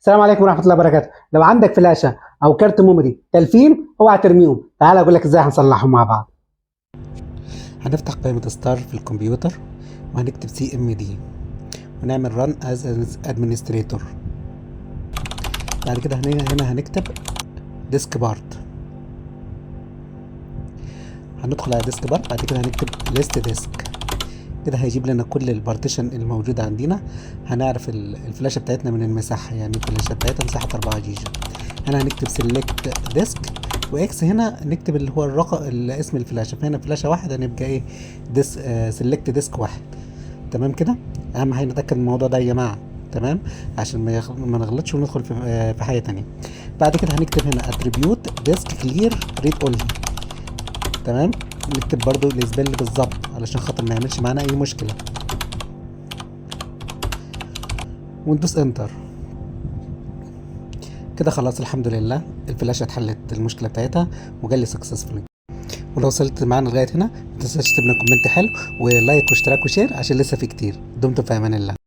السلام عليكم ورحمه الله وبركاته. لو عندك فلاشه او كارت ميموري تلفين اوعى ترميهم، تعال اقول لك ازاي هنصلحهم مع بعض. هنفتح قائمة ستار في الكمبيوتر وهنكتب CMD ونعمل Run as an Administrator. بعد كده هنا هنكتب ديسك بارت، هندخل على ديسك بارت. بعد كده هنكتب ليست ديسك، كده هيجيب لنا كل البارتيشن الموجودة عندنا. هنعرف الفلاشة بتاعتنا من المساحة، يعني الفلاشة بتاعتها مساحة 4 جيجا. هنا هنكتب سيلكت ديسك واكس، هنا نكتب اللي هو الرقم اسم الفلاشة. فهنا فلاشة واحد هنبقى ايه سيلكت ديسك واحد. تمام كده. اهم حاجة نتأكد من الموضوع ده يا جماعة، تمام، عشان ما نغلطش وندخل في حاجة تانية. بعد كده هنكتب هنا اتريبيوت ديسك كلير ريد اونلي. تمام، نكتب برضو الاسبل بالظبط علشان خاطر ما يعملش معانا اي مشكلة، وندوس انتر. كده خلاص الحمد لله الفلاشة اتحلت المشكلة بتاعتها وجالي سكسسفولي. ولو وصلت معانا لغاية هنا متنساش تسيب لنا كومنت حلو ولايك واشتراك وشير عشان لسه في كتير. دمتم في امان الله.